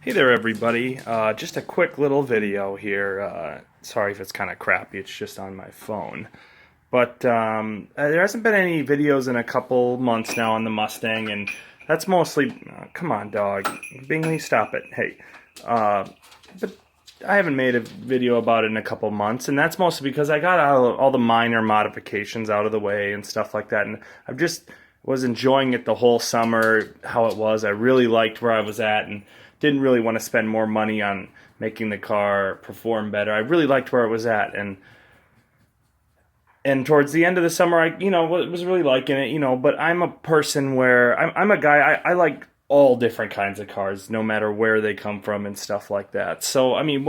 Hey there everybody, just a quick little video here. Sorry if it's kind of crappy, it's just on my phone. But there hasn't been any videos in a couple months now on the Mustang, and that's mostly... come on dog, Bingley, stop it, hey. But I haven't made a video about it in a couple months, and that's mostly because I got all the minor modifications out of the way and stuff like that, and I've just was enjoying it the whole summer, how it was. I really liked where I was at, and didn't really want to spend more money on making the car perform better. I really liked where it was at, and towards the end of the summer, I was really liking it, But I'm a person where I'm a guy. I like all different kinds of cars, no matter where they come from and stuff like that. So I mean,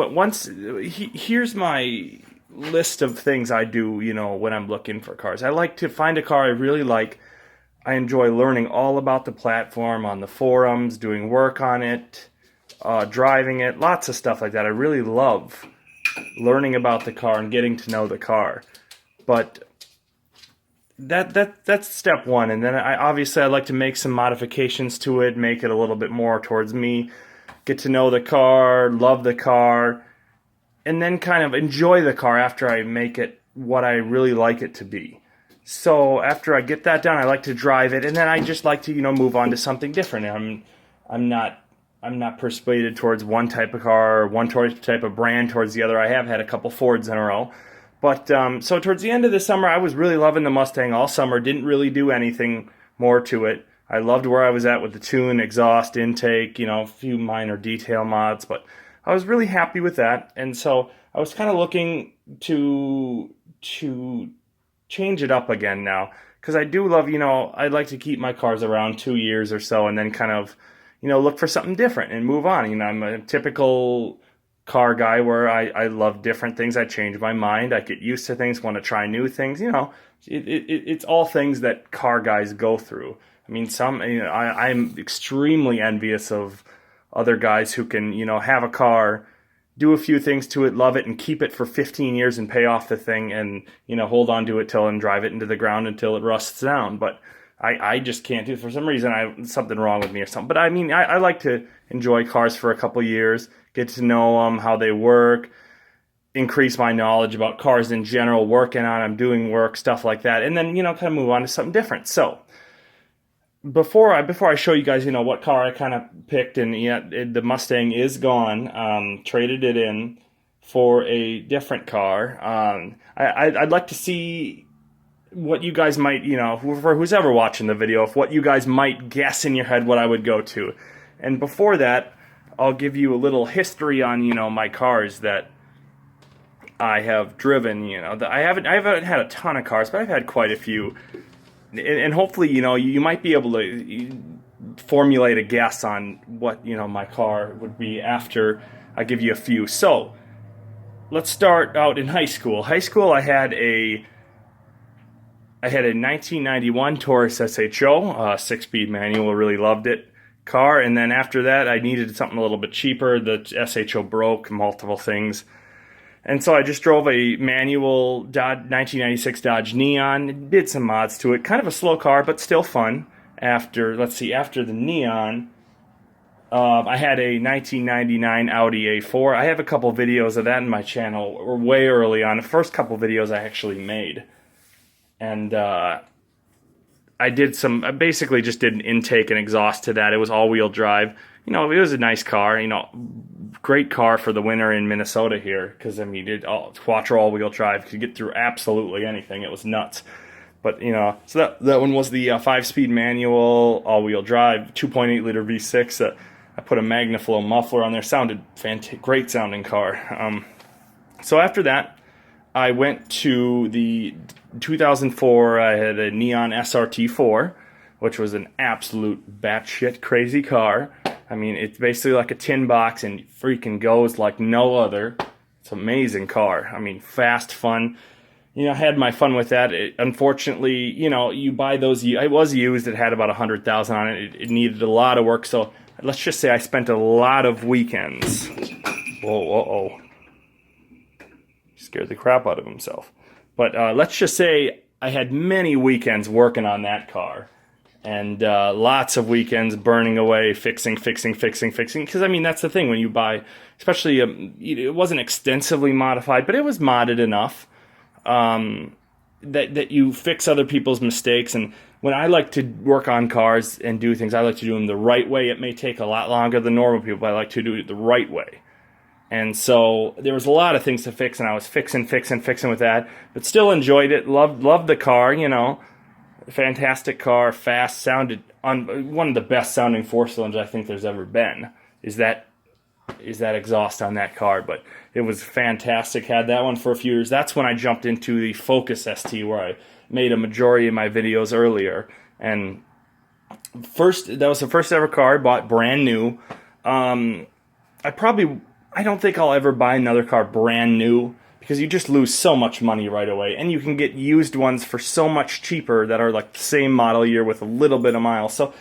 here's my list of things I do, when I'm looking for cars. I like to find a car I really like. I enjoy learning all about the platform on the forums, doing work on it, driving it, lots of stuff like that. I really love learning about the car and getting to know the car. But that's step one. And then obviously I like to make some modifications to it, make it a little bit more towards me, get to know the car, love the car, and then kind of enjoy the car after I make it what I really like it to be. So after I get that done, I like to drive it, and then I just like to, move on to something different. I'm not persuaded towards one type of car or one type of brand towards the other. I have had a couple Fords in a row. But so towards the end of the summer, I was really loving the Mustang all summer. Didn't really do anything more to it. I loved where I was at with the tune, exhaust, intake, a few minor detail mods, but I was really happy with that. And so I was kind of looking to change it up again now, because I do love, I'd like to keep my cars around 2 years or so, and then kind of, look for something different and move on. I'm a typical car guy where I love different things. I change my mind. I get used to things, want to try new things. It's all things that car guys go through. I mean, I'm extremely envious of other guys who can, have a car, do a few things to it, love it, and keep it for 15 years and pay off the thing and, hold on to it and drive it into the ground until it rusts down. But I just can't do it. For some reason, something wrong with me or something. But I mean, I like to enjoy cars for a couple years, get to know them, how they work, increase my knowledge about cars in general, working on them, doing work, stuff like that. And then, kind of move on to something different. So before I show you guys, what car I kind of picked, and the Mustang is gone, traded it in for a different car. I'd like to see what you guys might, for who's ever watching the video, if what you guys might guess in your head what I would go to. And before that, I'll give you a little history on, my cars that I have driven. I haven't had a ton of cars, but I've had quite a few. And hopefully, you might be able to formulate a guess on what, my car would be after I give you a few. So, let's start out in high school. High school, I had a 1991 Taurus SHO, 6-speed manual, really loved it, car. And then after that, I needed something a little bit cheaper. The SHO broke, multiple things. And so I just drove a manual 1996 Dodge Neon, did some mods to it. Kind of a slow car, but still fun. After the Neon, I had a 1999 Audi A4. I have a couple videos of that in my channel, or way early on. The first couple videos I actually made. And I basically just did an intake and exhaust to that. It was all-wheel drive. It was a nice car, great car for the winter in Minnesota here, because, quattro all-wheel drive, could get through absolutely anything. It was nuts. But, so that one was the 5-speed manual, all-wheel drive, 2.8-liter V6. I put a MagnaFlow muffler on there. Sounded great sounding car. So after that, I went to the 2004, I had a Neon SRT4, which was an absolute batshit crazy car. It's basically like a tin box and freaking goes like no other. It's an amazing car. Fast, fun. I had my fun with that. Unfortunately, you buy those, it was used, it had about 100,000 on it. It needed a lot of work, so let's just say I spent a lot of weekends. Whoa. Scared the crap out of himself. But let's just say I had many weekends working on that car. and lots of weekends burning away fixing. Because I mean, that's the thing when you buy, especially it wasn't extensively modified, but it was modded enough that you fix other people's mistakes. And when I like to work on cars and do things, I like to do them the right way. It may take a lot longer than normal people, but I like to do it the right way. And so there was a lot of things to fix, and I was fixing with that, but still enjoyed it. Loved the car, you know. Fantastic car, fast, sounded one of the best sounding 4-cylinders I think there's ever been. Is that exhaust on that car? But it was fantastic. Had that one for a few years. That's when I jumped into the Focus ST, where I made a majority of my videos earlier. And that was the first ever car I bought brand new. I don't think I'll ever buy another car brand new, because you just lose so much money right away, and you can get used ones for so much cheaper that are like the same model year with a little bit of miles. So,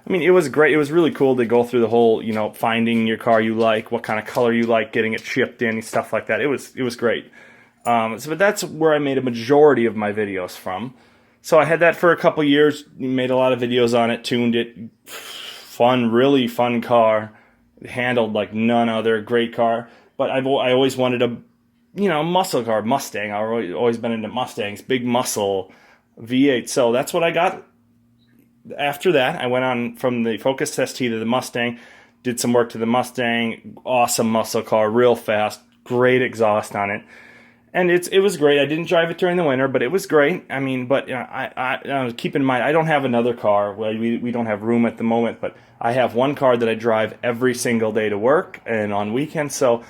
I mean, it was great. It was really cool to go through the whole, you know, finding your car you like, what kind of color you like, getting it shipped in, stuff like that. It was great. But that's where I made a majority of my videos from. So I had that for a couple years, made a lot of videos on it, tuned it. Fun, really fun car. Handled like none other, great car. But I always wanted a, you know, muscle car, Mustang. I've always been into Mustangs, big muscle V8. So that's what I got. After that, I went on from the Focus ST to the Mustang, did some work to the Mustang. Awesome muscle car, real fast, great exhaust on it. And it was great. I didn't drive it during the winter, but it was great. I mean, but you know, I keep in mind, I don't have another car. Well, we don't have room at the moment, but I have one car that I drive every single day to work and on weekends. So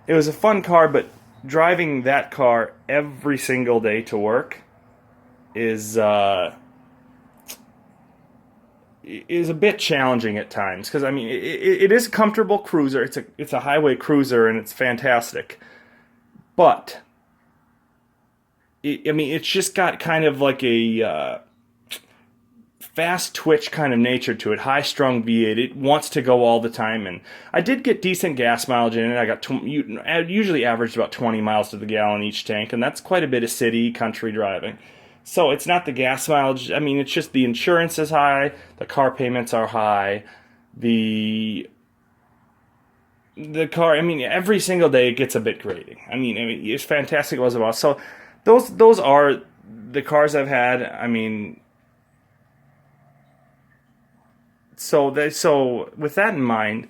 it was a fun car, but driving that car every single day to work is a bit challenging at times, because I mean, it is a comfortable cruiser. It's a highway cruiser, and it's fantastic, but I mean, it's just got kind of like a fast twitch kind of nature to it. High-strung V8. It wants to go all the time, and I did get decent gas mileage in it. I got usually averaged about 20 miles to the gallon each tank, and that's quite a bit of city, country driving. So it's not the gas mileage. I mean, it's just the insurance is high, the car payments are high, the car, I mean, every single day it gets a bit grating. I mean it's fantastic. It was about. So those are the cars I've had. I mean, so with that in mind,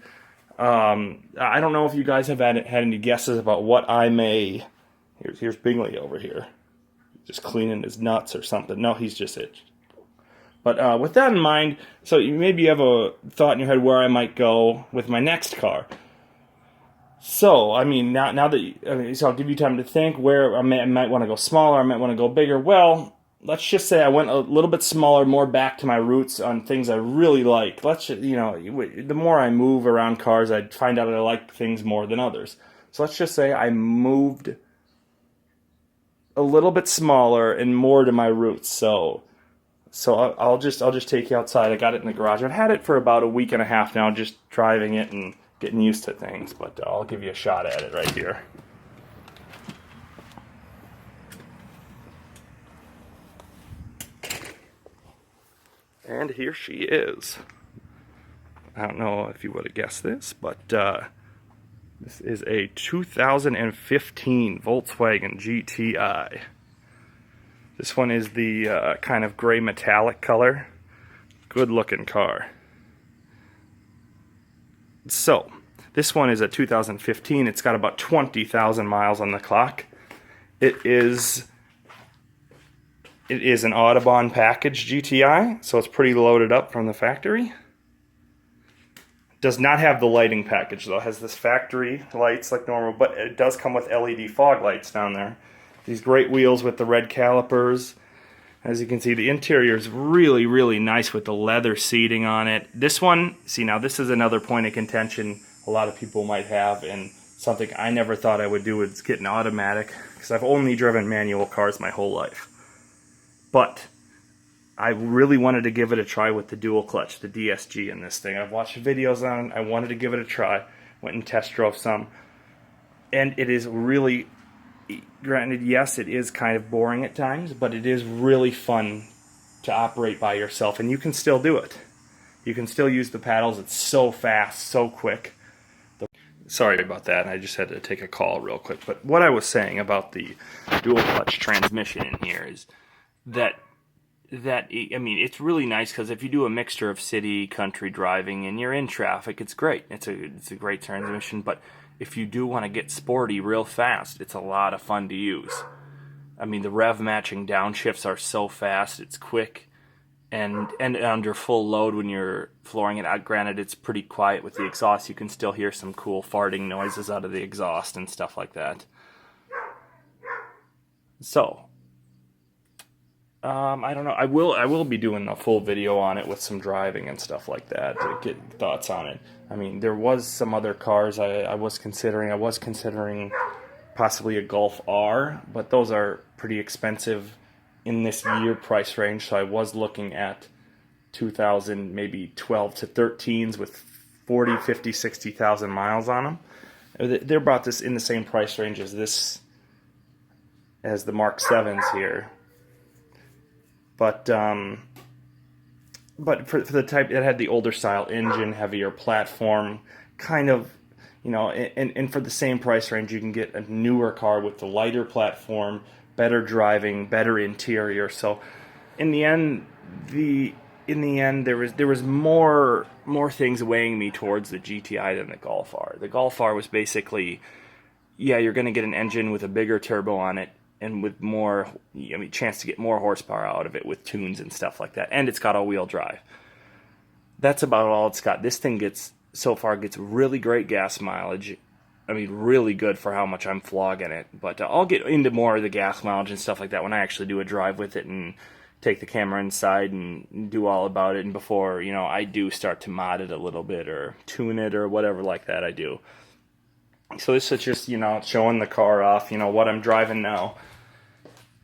I don't know if you guys have had any guesses about what I may. Here's Bingley over here, just cleaning his nuts or something. No, he's just itched. But with that in mind, so maybe you have a thought in your head where I might go with my next car. So, I mean, now that so I'll give you time to think where I might want to go smaller, I might want to go bigger. Well, let's just say I went a little bit smaller, more back to my roots on things I really like. The more I move around cars, I find out I like things more than others. So let's just say I moved a little bit smaller and more to my roots. So I'll just take you outside. I got it in the garage. I've had it for about a week and a half now, just driving it and getting used to things, but I'll give you a shot at it right here. And here she is. I don't know if you would have guessed this, but this is a 2015 Volkswagen Gti. This one is the kind of gray metallic color. Good looking car. So, this one is a 2015. It's got about 20,000 miles on the clock. It is an Audubon package GTI, so it's pretty loaded up from the factory. Does not have the lighting package though. It has this factory lights like normal, but it does come with LED fog lights down there. These great wheels with the red calipers. As you can see, the interior is really, really nice with the leather seating on it. This one, see now this is another point of contention a lot of people might have, and something I never thought I would do is get an automatic, because I've only driven manual cars my whole life. But I really wanted to give it a try with the dual clutch, the DSG in this thing. I've watched videos on it. I wanted to give it a try. Went and test drove some. And it is really, granted, yes, it is kind of boring at times, but it is really fun to operate by yourself, and you can still do it. You can still use the paddles. It's so fast, so quick. Sorry about that. I just had to take a call real quick. But what I was saying about the dual clutch transmission in here is that I mean, it's really nice because if you do a mixture of city, country driving, and you're in traffic, it's great. It's a great transmission. But if you do want to get sporty real fast, it's a lot of fun to use. I mean, the rev matching downshifts are so fast. It's quick. And under full load when you're flooring it out, granted it's pretty quiet with the exhaust, you can still hear some cool farting noises out of the exhaust and stuff like that. So, I don't know. I will be doing a full video on it with some driving and stuff like that to get thoughts on it. I mean, there was some other cars I was considering. I was considering possibly a Golf R, but those are pretty expensive in this year price range, so I was looking at 2000, maybe 12 to 13s with 40, 50, 60,000 miles on them. They're about this in the same price range as the Mark 7s here. But for the type, it had the older style engine, heavier platform, kind of, you know, and for the same price range, you can get a newer car with the lighter platform, better driving, better interior. So in the end there was more things weighing me towards the GTI than the Golf R. The Golf R was basically, yeah, you're going to get an engine with a bigger turbo on it and with more, I mean, chance to get more horsepower out of it with tunes and stuff like that. And it's got all-wheel drive. That's about all it's got. This thing gets really great gas mileage. I mean, really good for how much I'm flogging it. But I'll get into more of the gas mileage and stuff like that when I actually do a drive with it and take the camera inside and do all about it. And before, you know, I do start to mod it a little bit or tune it or whatever like that I do. So this is just, you know, showing the car off, you know, what I'm driving now.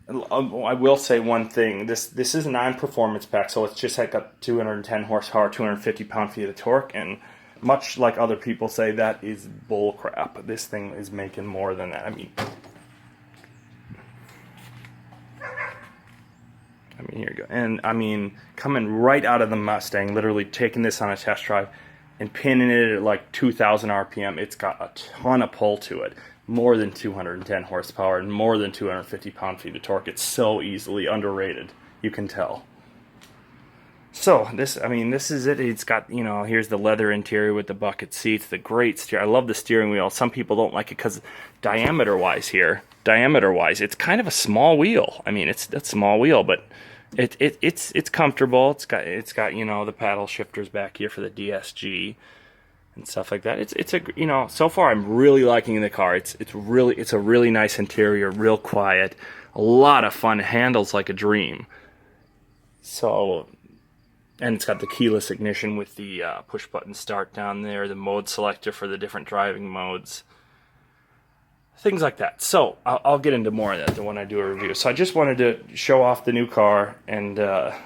I will say one thing. This is a non-performance pack, so it's just like a 210 horsepower, 250 pound-feet of torque, and much like other people say, that is bull crap. This thing is making more than that. I mean, here you go. And I mean, coming right out of the Mustang, literally taking this on a test drive and pinning it at like 2,000 RPM, it's got a ton of pull to it. More than 210 horsepower and more than 250 pound-feet of torque. It's so easily underrated. You can tell. So, this is it. It's got, you know, here's the leather interior with the bucket seats, the great steer. I love the steering wheel. Some people don't like it because diameter-wise, it's kind of a small wheel. I mean, it's a small wheel, but it's comfortable. It's got, you know, the paddle shifters back here for the DSG and stuff like that. It's a, you know, so far I'm really liking the car. It's a really nice interior, real quiet, a lot of fun, handles like a dream. So, and it's got the keyless ignition with the push-button start down there, the mode selector for the different driving modes, things like that. So I'll get into more of that when I do a review. So I just wanted to show off the new car and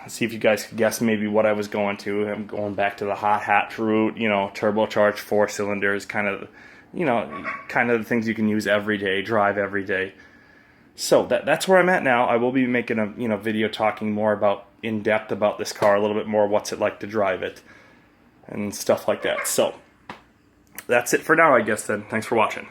see if you guys could guess maybe what I was going to. I'm going back to the hot hatch route, you know, turbocharged 4 cylinders, kind of the things you can use every day, drive every day. So that's where I'm at now. I will be making a video talking more in depth about this car, a little bit more what's it like to drive it and stuff like that. So that's it for now, I guess then. Thanks for watching.